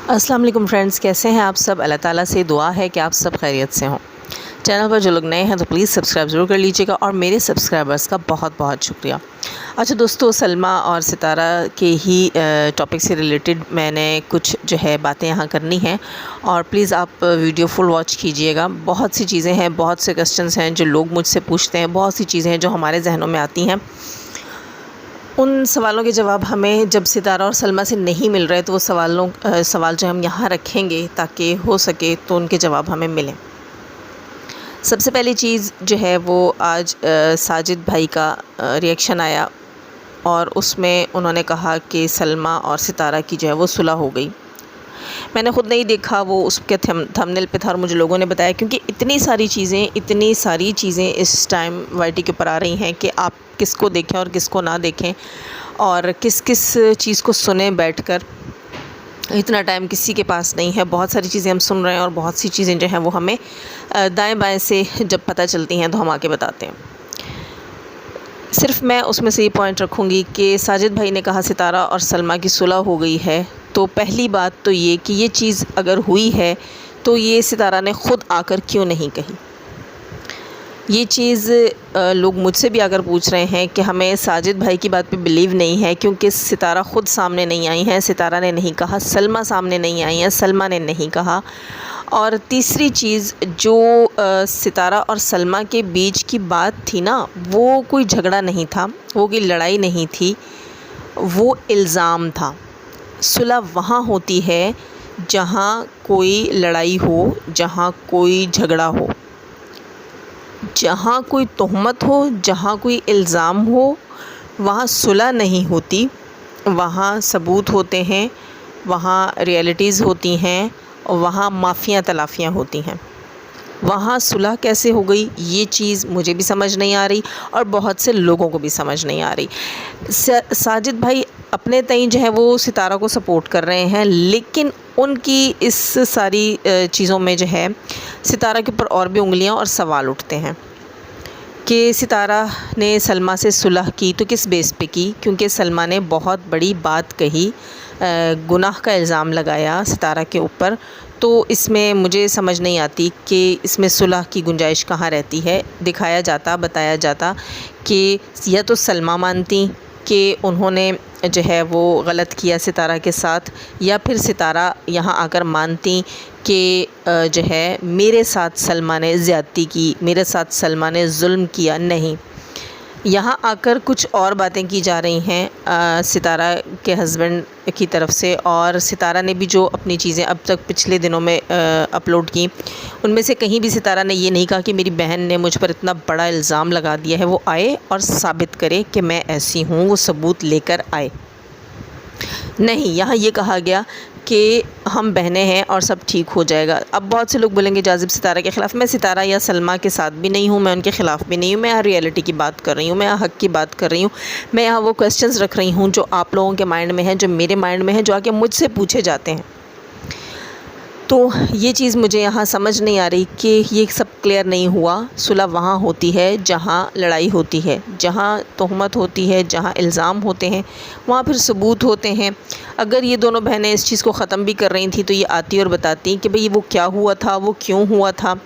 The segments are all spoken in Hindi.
अस्सलाम वालेकुम फ्रेंड्स, कैसे हैं आप सब। अल्लाह ताला से दुआ है कि आप सब खैरियत से हों। चैनल पर जो लोग नए हैं तो प्लीज़ सब्सक्राइब ज़रूर कर लीजिएगा और मेरे सब्सक्राइबर्स का बहुत बहुत शुक्रिया। अच्छा दोस्तों, सलमा और सितारा के ही टॉपिक से रिलेटेड मैंने कुछ जो है बातें यहाँ करनी हैं और प्लीज़ आप वीडियो फुल वॉच कीजिएगा। बहुत सी चीज़ें हैं, बहुत से क्वेश्चंस हैं जो लोग मुझसे पूछते हैं, बहुत सी चीज़ें हैं जो हमारे जहनों में आती हैं। उन सवालों के जवाब हमें जब सितारा और सलमा से नहीं मिल रहे तो वो सवाल जो हम यहाँ रखेंगे ताकि हो सके तो उनके जवाब हमें मिलें। सबसे पहली चीज़ जो है वो आज साजिद भाई का रिएक्शन आया और उसमें उन्होंने कहा कि सलमा और सितारा की जो है वो सुलह हो गई। मैंने ख़ुद नहीं देखा, वो उसके थंबनेल पे था और मुझे लोगों ने बताया, क्योंकि इतनी सारी चीज़ें इस टाइम वाईटी के ऊपर आ रही हैं कि आप किसको देखें और किसको ना देखें और किस किस चीज़ को सुने बैठकर। इतना टाइम किसी के पास नहीं है। बहुत सारी चीज़ें हम सुन रहे हैं और बहुत सी चीज़ें जो हैं वो हमें दाएं बाएं से जब पता चलती हैं तो हम आके बताते हैं। सिर्फ मैं उसमें से ये पॉइंट रखूँगी कि साजिद भाई ने कहा सितारा और सलमा की सुलह हो गई है, तो पहली बात तो ये कि ये चीज़ अगर हुई है तो ये सितारा ने ख़ुद आकर क्यों नहीं कही। ये चीज़ लोग मुझसे भी आकर पूछ रहे हैं कि हमें साजिद भाई की बात पे बिलीव नहीं है क्योंकि सितारा ख़ुद सामने नहीं आई है, सितारा ने नहीं कहा, सलमा सामने नहीं आई है, सलमा ने नहीं कहा। और तीसरी चीज़ जो सितारा और सलमा के बीच की बात थी ना, वो कोई झगड़ा नहीं था, वो कोई लड़ाई नहीं थी, वो इल्ज़ाम था। सुलह वहाँ होती है जहाँ कोई लड़ाई हो, जहाँ कोई झगड़ा हो, जहाँ कोई तोहमत हो, जहाँ कोई इल्ज़ाम हो, वहाँ सुलह नहीं होती। वहाँ सबूत होते हैं, वहाँ रियलिटीज़ होती हैं, वहाँ माफ़ियाँ तलाफ़ियाँ होती हैं। वहाँ सुलह कैसे हो गई ये चीज़ मुझे भी समझ नहीं आ रही और बहुत से लोगों को भी समझ नहीं आ रही। साजिद भाई अपने तई जो है वो सितारा को सपोर्ट कर रहे हैं, लेकिन उनकी इस सारी चीज़ों में जो है सितारा के ऊपर और भी उंगलियां और सवाल उठते हैं कि सितारा ने सलमा से सुलह की तो किस बेस पे की, क्योंकि सलमा ने बहुत बड़ी बात कही, गुनाह का इल्ज़ाम लगाया सितारा के ऊपर। तो इसमें मुझे समझ नहीं आती कि इसमें सुलह की गुंजाइश कहाँ रहती है। दिखाया जाता, बताया जाता कि या तो सलमा मानती कि उन्होंने जो है वो गलत किया सितारा के साथ, या फिर सितारा यहाँ आकर मानती कि जो है मेरे साथ सलमा ने ज़्यादती की, मेरे साथ सलमा ने जुल्म किया। नहीं, यहाँ आकर कुछ और बातें की जा रही हैं सितारा के हस्बैंड की तरफ से, और सितारा ने भी जो अपनी चीज़ें अब तक पिछले दिनों में अपलोड की, उनमें से कहीं भी सितारा ने ये नहीं कहा कि मेरी बहन ने मुझ पर इतना बड़ा इल्ज़ाम लगा दिया है, वो आए और साबित करे कि मैं ऐसी हूँ, वो सबूत लेकर आए। नहीं, यहाँ ये कहा गया कि हम बहनें हैं और सब ठीक हो जाएगा। अब बहुत से लोग बोलेंगे जाज़िब सितारा के ख़िलाफ़। मैं सितारा या सलमा के साथ भी नहीं हूँ, मैं उनके ख़िलाफ़ भी नहीं हूँ। मैं यहाँ रियलिटी की बात कर रही हूँ, मैं यहाँ हक़ की बात कर रही हूँ। मैं यहाँ वो क्वेश्चंस रख रही हूँ जो आप लोगों के माइंड में हैं, जो मेरे माइंड में हैं, जो आके मुझसे पूछे जाते हैं। तो ये चीज़ मुझे यहाँ समझ नहीं आ रही कि ये सब क्लियर नहीं हुआ। सुलह वहाँ होती है जहाँ लड़ाई होती है, जहाँ तोहमत होती है, जहाँ इल्ज़ाम होते हैं, वहाँ फिर सबूत होते हैं। अगर ये दोनों बहनें इस चीज़ को ख़त्म भी कर रही थी तो ये आती और बताती कि भाई वो क्या हुआ था, वो क्यों हुआ था।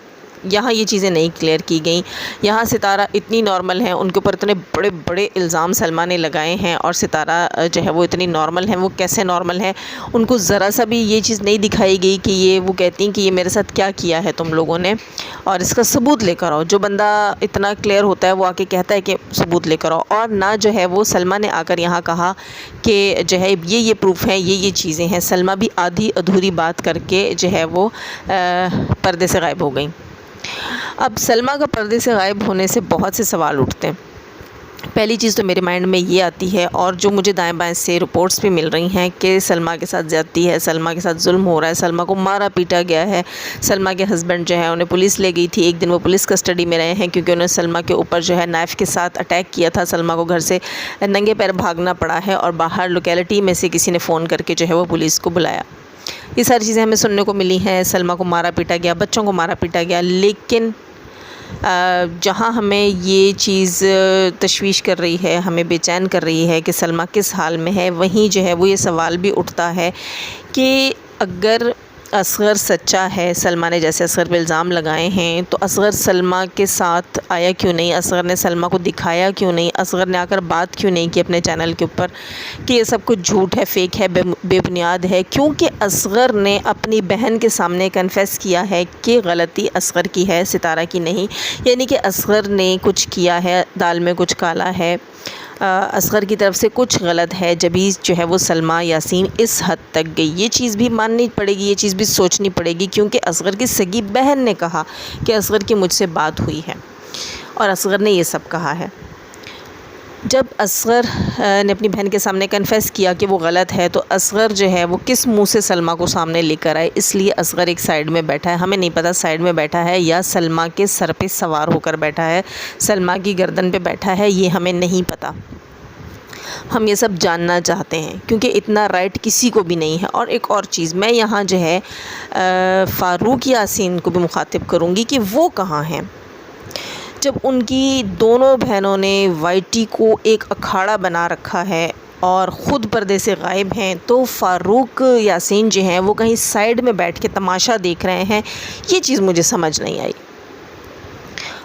यहाँ ये चीज़ें नहीं क्लियर की गई। यहाँ सितारा इतनी नॉर्मल है, उनके ऊपर इतने बड़े बड़े इल्ज़ाम सलमा ने लगाए हैं और सितारा जो है वो इतनी नॉर्मल है। वो कैसे नॉर्मल है, उनको ज़रा सा भी ये चीज़ नहीं दिखाई गई कि ये, वो कहती हैं कि ये मेरे साथ क्या किया है तुम लोगों ने और इसका सबूत लेकर आओ। जो बंदा इतना क्लियर होता है वो आके कहता है कि सबूत लेकर आओ, और ना जो है वो सलमा ने आकर यहाँ कहा कि जो है ये प्रूफ है, ये चीज़ें हैं। सलमा भी आधी अधूरी बात करके जो है वो पर्दे से गायब हो गई। अब सलमा का पर्दे से गायब होने से बहुत से सवाल उठते हैं। पहली चीज़ तो मेरे माइंड में ये आती है, और जो मुझे दाएं बाएं से रिपोर्ट्स भी मिल रही हैं कि सलमा के साथ ज़्यादती है, सलमा के साथ जुल्म हो रहा है, सलमा को मारा पीटा गया है। सलमा के हस्बैंड जो है उन्हें पुलिस ले गई थी, एक दिन वो पुलिस कस्टडी में रहे हैं क्योंकि उन्होंने सलमा के ऊपर जो है नाइफ़ के साथ अटैक किया था। सलमा को घर से नंगे पैर भागना पड़ा है और बाहर लोकेलिटी में से किसी ने फ़ोन करके जो है वो पुलिस को बुलाया। ये सारी चीज़ें हमें सुनने को मिली हैं। सलमा को मारा पीटा गया, बच्चों को मारा पीटा गया, लेकिन जहाँ हमें ये चीज़ तशवीश कर रही है, हमें बेचैन कर रही है कि सलमा किस हाल में है, वहीं जो है वो ये सवाल भी उठता है कि अगर असगर सच्चा है, सलमा ने जैसे असगर पे इल्ज़ाम लगाए हैं, तो असगर सलमा के साथ आया क्यों नहीं? असगर ने सलमा को दिखाया क्यों नहीं? असगर ने आकर बात क्यों नहीं की अपने चैनल के ऊपर कि ये सब कुछ झूठ है, फ़ेक है, बेबुनियाद है? क्योंकि असगर ने अपनी बहन के सामने कन्फेस किया है कि गलती असगर की है, सितारा की नहीं। यानी कि असगर ने कुछ किया है, दाल में कुछ काला है, असगर की तरफ से कुछ गलत है, जभी जो है वो सलमा यासीन इस हद तक गई। ये चीज़ भी माननी पड़ेगी, ये चीज़ भी सोचनी पड़ेगी, क्योंकि असगर की सगी बहन ने कहा कि असगर की मुझसे बात हुई है और असगर ने ये सब कहा है। जब असगर ने अपनी बहन के सामने कन्फेस किया कि वो गलत है, तो असगर जो है वो किस मुंह से सलमा को सामने लेकर आए? इसलिए असगर एक साइड में बैठा है। हमें नहीं पता साइड में बैठा है या सलमा के सर पे सवार होकर बैठा है, सलमा की गर्दन पे बैठा है, ये हमें नहीं पता। हम ये सब जानना चाहते हैं क्योंकि इतना राइट किसी को भी नहीं है। और एक और चीज़, मैं यहाँ जो है फ़ारूक यासीन को भी मुखातिब करूँगी कि वो कहाँ हैं। जब उनकी दोनों बहनों ने वाईटी को एक अखाड़ा बना रखा है और ख़ुद पर्दे से गायब हैं, तो फ़ारूक यासीन जो हैं वो कहीं साइड में बैठ के तमाशा देख रहे हैं। ये चीज़ मुझे समझ नहीं आई।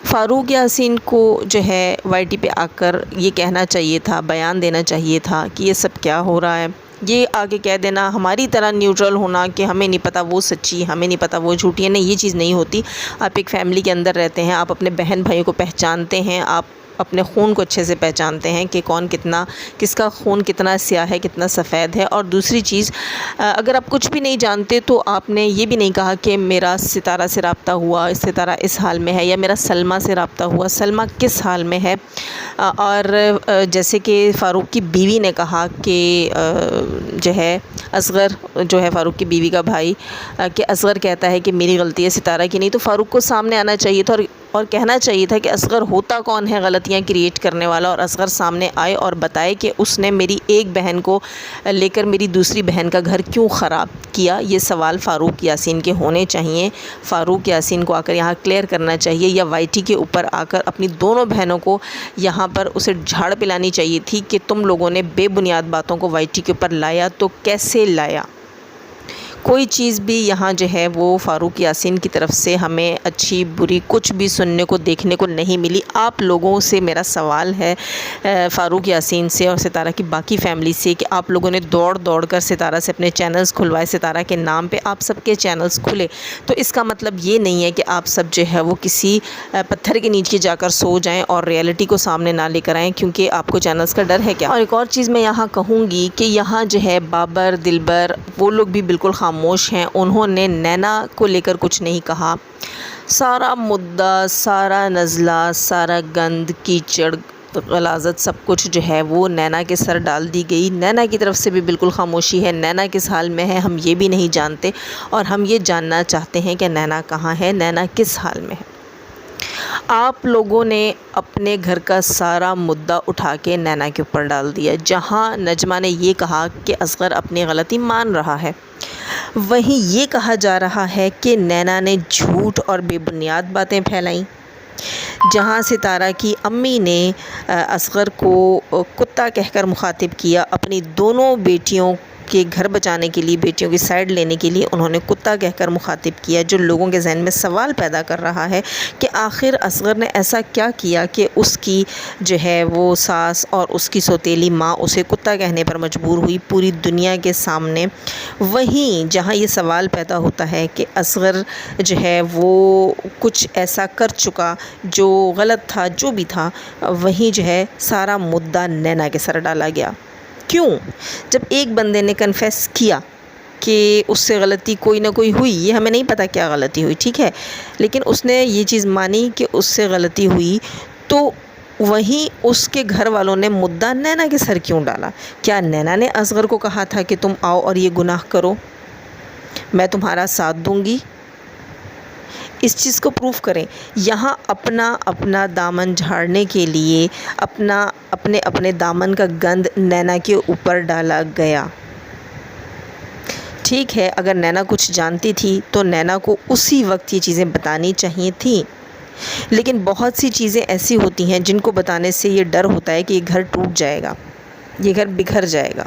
फ़ारूक यासीन को जो है वाईटी पे आकर ये कहना चाहिए था, बयान देना चाहिए था कि ये सब क्या हो रहा है। ये आगे कह देना, हमारी तरह न्यूट्रल होना कि हमें नहीं पता वो सच्ची, हमें नहीं पता वो झूठी है, नहीं, ये चीज़ नहीं होती। आप एक फ़ैमिली के अंदर रहते हैं, आप अपने बहन भाइयों को पहचानते हैं, आप अपने खून को अच्छे से पहचानते हैं कि कौन कितना, किसका खून कितना स्याह है, कितना सफ़ेद है। और दूसरी चीज़, अगर आप कुछ भी नहीं जानते तो आपने ये भी नहीं कहा कि मेरा सितारा से रब्ता हुआ, सितारा इस हाल में है, या मेरा सलमा से रब्ता हुआ, सलमा किस हाल में है। और जैसे कि फ़ारूक की बीवी ने कहा कि जो है असगर जो है फ़ारूक की बीवी का भाई, कि असगर कहता है कि मेरी गलती है, सितारा की नहीं। तो फ़ारूक को सामने आना चाहिए था और कहना चाहिए था कि असगर होता कौन है गलतियां क्रिएट करने वाला, और असगर सामने आए और बताए कि उसने मेरी एक बहन को लेकर मेरी दूसरी बहन का घर क्यों ख़राब किया। ये सवाल फ़ारूक यासीन के होने चाहिए। फ़ारूक यासीन को आकर यहाँ क्लियर करना चाहिए, या वाईटी के ऊपर आकर अपनी दोनों बहनों को यहाँ पर उसे झाड़ पिलानी चाहिए थी कि तुम लोगों ने बेबुनियाद बातों को वाईटी के ऊपर लाया तो कैसे लाया। कोई चीज़ भी यहाँ जो है वो फ़ारूक यासीन की तरफ से हमें अच्छी बुरी कुछ भी सुनने को देखने को नहीं मिली। आप लोगों से मेरा सवाल है, फ़ारूक यासीन से और सितारा की बाकी फ़ैमिली से, कि आप लोगों ने दौड़ दौड़ कर सितारा से अपने चैनल्स खुलवाए, सितारा के नाम पे आप सबके चैनल्स खुले, तो इसका मतलब ये नहीं है कि आप सब जो है वो किसी पत्थर के नीचे जाकर सो जाएँ और रियलिटी को सामने ना लेकर आएँ, क्योंकि आपको चैनल्स का डर है क्या। और एक और चीज़ मैं यहाँ कहूँगी कि यहाँ जो है बाबर, दिलबर, वो लोग भी बिल्कुल खामोश हैं। उन्होंने नैना को लेकर कुछ नहीं कहा। सारा मुद्दा, सारा नज़ला, सारा गंद, कीचड़, गलाज़त, सब कुछ जो है वो नैना के सर डाल दी गई। नैना की तरफ से भी बिल्कुल खामोशी है। नैना किस हाल में है हम ये भी नहीं जानते, और हम ये जानना चाहते हैं कि नैना कहाँ है, नैना किस हाल में है। आप लोगों ने अपने घर का सारा मुद्दा उठा के नैना के ऊपर डाल दिया। जहाँ नजमा ने ये कहा कि असगर अपनी गलती मान रहा है, वहीं ये कहा जा रहा है कि नैना ने झूठ और बेबुनियाद बातें फैलाईं। जहाँ सितारा की अम्मी ने असगर को कुत्ता कहकर मुखातिब किया, अपनी दोनों बेटियों के घर बचाने के लिए, बेटियों की साइड लेने के लिए उन्होंने कुत्ता कहकर मुखातिब किया, जो लोगों के जहन में सवाल पैदा कर रहा है कि आखिर असगर ने ऐसा क्या किया कि उसकी जो है वो सास और उसकी सौतेली माँ उसे कुत्ता कहने पर मजबूर हुई पूरी दुनिया के सामने। वहीं जहाँ ये सवाल पैदा होता है कि असगर जो है वो कुछ ऐसा कर चुका जो गलत था, जो भी था, वहीं जो है सारा मुद्दा नैना के सर डाला गया। क्यों? जब एक बंदे ने कन्फेस किया कि उससे गलती कोई ना कोई हुई, ये हमें नहीं पता क्या गलती हुई, ठीक है, लेकिन उसने ये चीज़ मानी कि उससे गलती हुई, तो वहीं उसके घर वालों ने मुद्दा नैना के सर क्यों डाला? क्या नैना ने असगर को कहा था कि तुम आओ और ये गुनाह करो, मैं तुम्हारा साथ दूंगी? इस चीज़ को प्रूफ करें। यहाँ अपना अपना दामन झाड़ने के लिए अपने दामन का गंद नैना के ऊपर डाला गया। ठीक है, अगर नैना कुछ जानती थी तो नैना को उसी वक्त ये चीज़ें बतानी चाहिए थी, लेकिन बहुत सी चीज़ें ऐसी होती हैं जिनको बताने से ये डर होता है कि ये घर टूट जाएगा। ये घर बिखर जाएगा।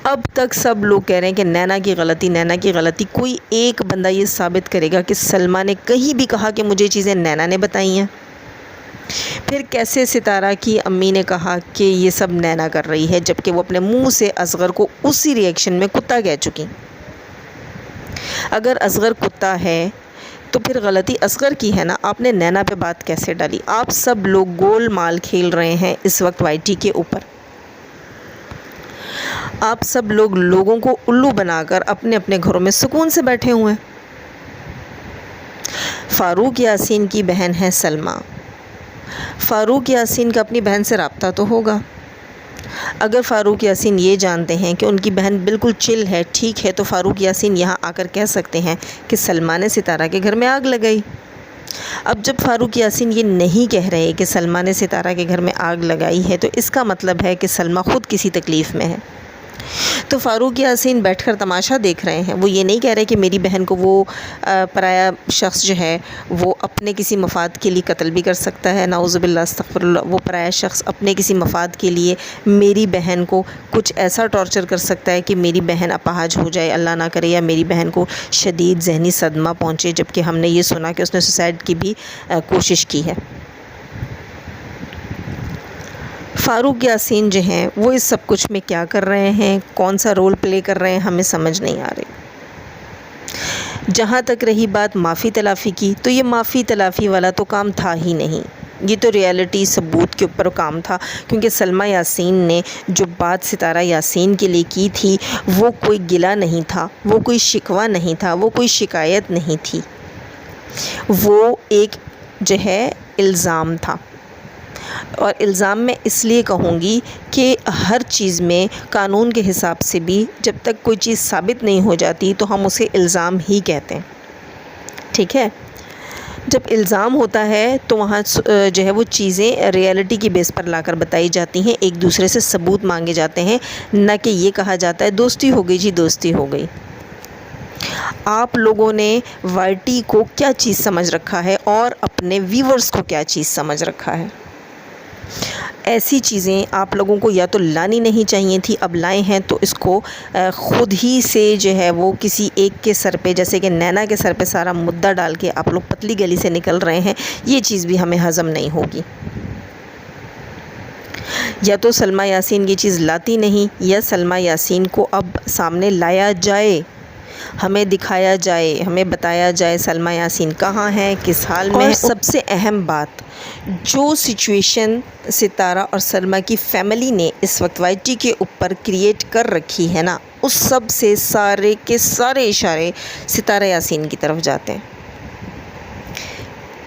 अब तक सब लोग कह रहे हैं कि नैना की गलती, नैना की गलती। कोई एक बंदा ये साबित करेगा कि सलमा ने कहीं भी कहा कि मुझे चीज़ें नैना ने बताई हैं? फिर कैसे सितारा की अम्मी ने कहा कि ये सब नैना कर रही है, जबकि वो अपने मुंह से असगर को उसी रिएक्शन में कुत्ता कह चुकी। अगर असगर कुत्ता है तो फिर गलती असगर की है ना, आपने नैना पे बात कैसे डाली? आप सब लोग गोलमाल खेल रहे हैं इस वक्त वाईटी के ऊपर। आप सब लोग लोगों को उल्लू बनाकर अपने अपने घरों में सुकून से बैठे हुए हैं। फ़ारूक यासीन की बहन है सलमा। फ़ारूक यासीन का अपनी बहन से रब्ता तो होगा। अगर फ़ारूक यासीन ये जानते हैं कि उनकी बहन बिल्कुल चिल है, ठीक है, तो फ़ारूक यासीन यहाँ आकर कह सकते हैं कि सलमा ने सितारा के घर में आग लगाई। अब जब फ़ारूक यासीन ये नहीं कह रहे कि सलमा ने सितारा के घर में आग लगाई है, तो इसका मतलब है कि सलमा ख़ुद किसी तकलीफ़ में है। तो फ़ारूक यासीन बैठकर तमाशा देख रहे हैं। वो ये नहीं कह रहे कि मेरी बहन को वो पराया शख्स जो है वो अपने किसी मफाद के लिए कत्ल भी कर सकता है, नाउज़ुबिल्लाह अस्तग़फ़िरुल्लाह। वो पराया शख्स अपने किसी मफाद के लिए मेरी बहन को कुछ ऐसा टॉर्चर कर सकता है कि मेरी बहन अपाहज हो जाए, अल्लाह ना करे, या मेरी बहन को शदीद ज़हनी सदमा पहुँचे, जबकि हमने ये सुना कि उसने सुसाइड की भी कोशिश की है। फ़ारूक यासीन जो हैं वो इस सब कुछ में क्या कर रहे हैं, कौन सा रोल प्ले कर रहे हैं, हमें समझ नहीं आ रही। जहाँ तक रही बात माफ़ी तलाफ़ी की, तो ये माफ़ी तलाफ़ी वाला तो काम था ही नहीं। ये तो रियलिटी सबूत के ऊपर काम था, क्योंकि सलमा यासीन ने जो बात सितारा यासीन के लिए की थी वो कोई गिला नहीं था, वो कोई शिकवा नहीं था, वो कोई शिकायत नहीं थी, वो एक जो है इल्ज़ाम था। और इल्ज़ाम मैं इसलिए कहूँगी कि हर चीज़ में कानून के हिसाब से भी जब तक कोई चीज़ साबित नहीं हो जाती तो हम उसे इल्ज़ाम ही कहते हैं, ठीक है। जब इल्ज़ाम होता है तो वहाँ जो है वो चीज़ें रियलिटी की बेस पर लाकर बताई जाती हैं, एक दूसरे से सबूत मांगे जाते हैं, न कि ये कहा जाता है दोस्ती हो गई जी, दोस्ती हो गई। आप लोगों ने वाईटी को क्या चीज़ समझ रखा है और अपने व्यूवर्स को क्या चीज़ समझ रखा है। ऐसी चीज़ें आप लोगों को या तो लानी नहीं चाहिए थी, अब लाए हैं तो इसको ख़ुद ही से जो है वो किसी एक के सर पे, जैसे कि नैना के सर पे सारा मुद्दा डाल के आप लोग पतली गली से निकल रहे हैं। ये चीज़ भी हमें हज़म नहीं होगी। या तो सलमा यासीन ये चीज़ लाती नहीं, या सलमा यासीन को अब सामने लाया जाए, हमें दिखाया जाए, हमें बताया जाए सलमा यासीन कहाँ हैं, किस हाल में है। सबसे अहम बात, जो सिचुएशन सितारा और सलमा की फ़ैमिली ने इस वक्त वाईटी के ऊपर क्रिएट कर रखी है ना, उस सब से सारे के सारे इशारे सितारा यासीन की तरफ जाते हैं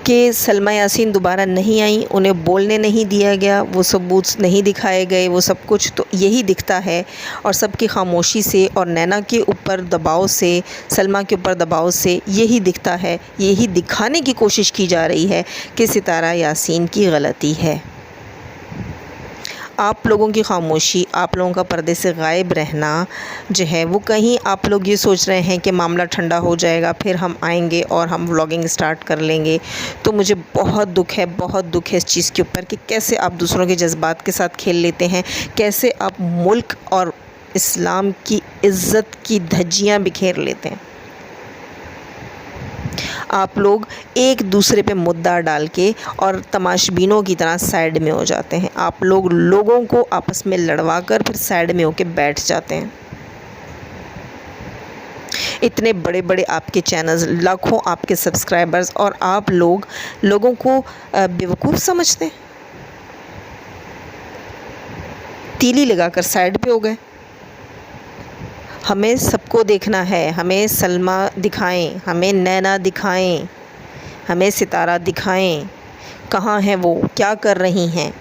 कि सलमा यासीन दोबारा नहीं आई, उन्हें बोलने नहीं दिया गया, वो सबूत नहीं दिखाए गए, वो सब कुछ तो यही दिखता है। और सबकी खामोशी से और नैना के ऊपर दबाव से, सलमा के ऊपर दबाव से यही दिखता है, यही दिखाने की कोशिश की जा रही है कि सितारा यासीन की गलती है। आप लोगों की खामोशी, आप लोगों का पर्दे से गायब रहना जो है वो, कहीं आप लोग ये सोच रहे हैं कि मामला ठंडा हो जाएगा फिर हम आएंगे और हम व्लॉगिंग स्टार्ट कर लेंगे। तो मुझे बहुत दुख है, बहुत दुख है इस चीज़ के ऊपर कि कैसे आप दूसरों के जज्बात के साथ खेल लेते हैं, कैसे आप मुल्क और इस्लाम की इज़्ज़त की धज्जियाँ बिखेर लेते हैं। आप लोग एक दूसरे पे मुद्दा डाल के और तमाशबीनों की तरह साइड में हो जाते हैं। आप लोग लोगों को आपस में लड़वा कर फिर साइड में होके बैठ जाते हैं। इतने बड़े बड़े आपके चैनल्स, लाखों आपके सब्सक्राइबर्स, और आप लोग लोगों को बेवकूफ़ समझते हैं। तीली लगाकर साइड पे हो गए। हमें सबको देखना है, हमें सलमा दिखाएं, हमें नैना दिखाएं, हमें सितारा दिखाएं, कहाँ हैं वो, क्या कर रही हैं।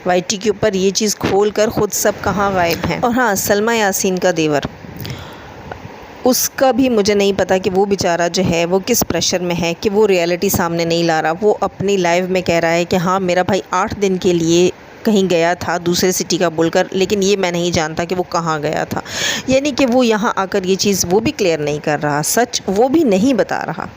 वाईटी के ऊपर ये चीज़ खोल कर ख़ुद सब कहाँ गायब हैं। और हाँ, सलमा यासीन का देवर, उसका भी मुझे नहीं पता कि वो बेचारा जो है वो किस प्रेशर में है कि वो रियलिटी सामने नहीं ला रहा। वो अपनी लाइव में कह रहा है कि हाँ मेरा भाई 8 दिन के लिए कहीं गया था दूसरे सिटी का बोलकर, लेकिन ये मैं नहीं जानता कि वो कहाँ गया था। यानी कि वो यहाँ आकर ये चीज़ वो भी क्लियर नहीं कर रहा, सच वो भी नहीं बता रहा।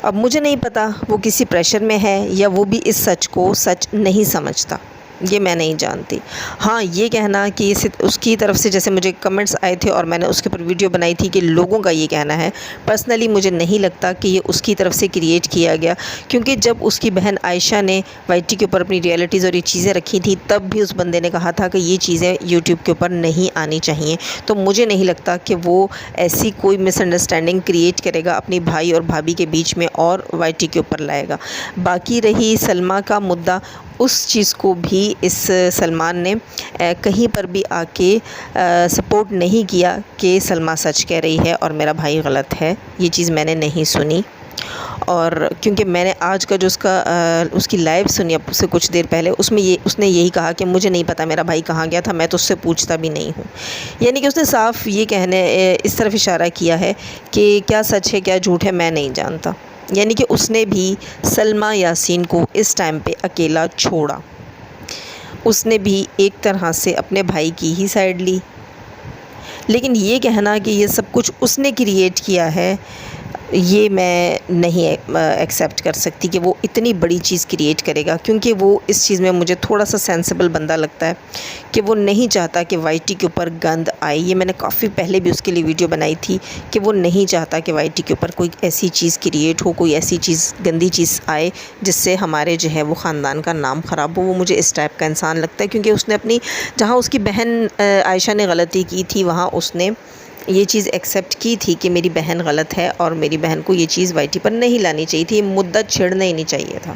अब मुझे नहीं पता वो किसी प्रेशर में है या वो भी इस सच को सच नहीं समझता। ये मैं नहीं जानती। हाँ, ये कहना कि उसकी तरफ से जैसे मुझे कमेंट्स आए थे और मैंने उसके ऊपर वीडियो बनाई थी कि लोगों का ये कहना है, पर्सनली मुझे नहीं लगता कि ये उसकी तरफ से क्रिएट किया गया, क्योंकि जब उसकी बहन आयशा ने वाईटी के ऊपर अपनी रियलिटीज़ और ये चीज़ें रखी थी, तब भी उस बंदे ने कहा था कि ये चीज़ें यूट्यूब के ऊपर नहीं आनी चाहिए। तो मुझे नहीं लगता कि वो ऐसी कोई मिसअंडरस्टैंडिंग क्रिएट करेगा अपनी भाई और भाभी के बीच में और वाईटी के ऊपर लाएगा। बाकी रही सलमा का मुद्दा, उस चीज़ को भी इस सलमान ने कहीं पर भी आके सपोर्ट नहीं किया कि सलमा सच कह रही है और मेरा भाई गलत है। ये चीज़ मैंने नहीं सुनी। और क्योंकि मैंने आज का जो उसकी लाइव सुनी अब से कुछ देर पहले, उसमें उसने यही कहा कि मुझे नहीं पता मेरा भाई कहाँ गया था, मैं तो उससे पूछता भी नहीं हूँ। यानी कि उसने साफ़ ये कहने इस तरफ इशारा किया है कि क्या सच है क्या झूठ है मैं नहीं जानता। यानी कि उसने भी सलमा यासीन को इस टाइम पे अकेला छोड़ा। उसने भी एक तरह से अपने भाई की ही साइड ली। लेकिन ये कहना कि ये सब कुछ उसने क्रिएट किया है, ये मैं नहीं एक्सेप्ट कर सकती कि वो इतनी बड़ी चीज़ क्रिएट करेगा, क्योंकि वो इस चीज़ में मुझे थोड़ा सा सेंसिबल बंदा लगता है कि वो नहीं चाहता कि वाईटी के ऊपर गंद आए। ये मैंने काफ़ी पहले भी उसके लिए वीडियो बनाई थी कि वो नहीं चाहता कि वाईटी के ऊपर कोई ऐसी चीज़ क्रिएट हो, कोई ऐसी चीज़ गंदी चीज़ आए जिससे हमारे जो है वो ख़ानदान का नाम ख़राब हो। वो मुझे इस टाइप का इंसान लगता है, क्योंकि उसने अपनी जहाँ उसकी बहन आयशा ने गलती की थी वहाँ उसने ये चीज़ एक्सेप्ट की थी कि मेरी बहन गलत है और मेरी बहन को ये चीज़ वाईटी पर नहीं लानी चाहिए थी, मुद्दा छेड़ना ही नहीं चाहिए था।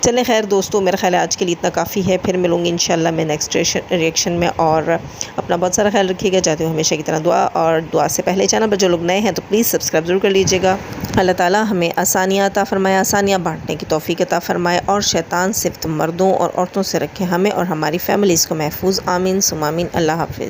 चलें खैर दोस्तों, मेरा ख़्याल है आज के लिए इतना काफ़ी है। फिर मिलूँगी इंशाल्लाह मैं नेक्स्ट रिएक्शन में। और अपना बहुत सारा ख्याल रखिएगा। चाहती हूँ हमेशा की तरह दुआ, और दुआ से पहले चैनल पर जो लोग नए हैं तो प्लीज़ सब्सक्राइब ज़रूर कर लीजिएगा। अल्लाह ताला हमें आसानियाँ अता फ़रमाए, आसानियाँ बाँटने की तौफ़ीक अता फ़रमाए, और शैतान सिर्फ मर्दों और औरतों से रखे हमें और हमारी फैमिलीज़ को महफूज। आमीन सुम आमीन। अल्लाह हाफ़िज़।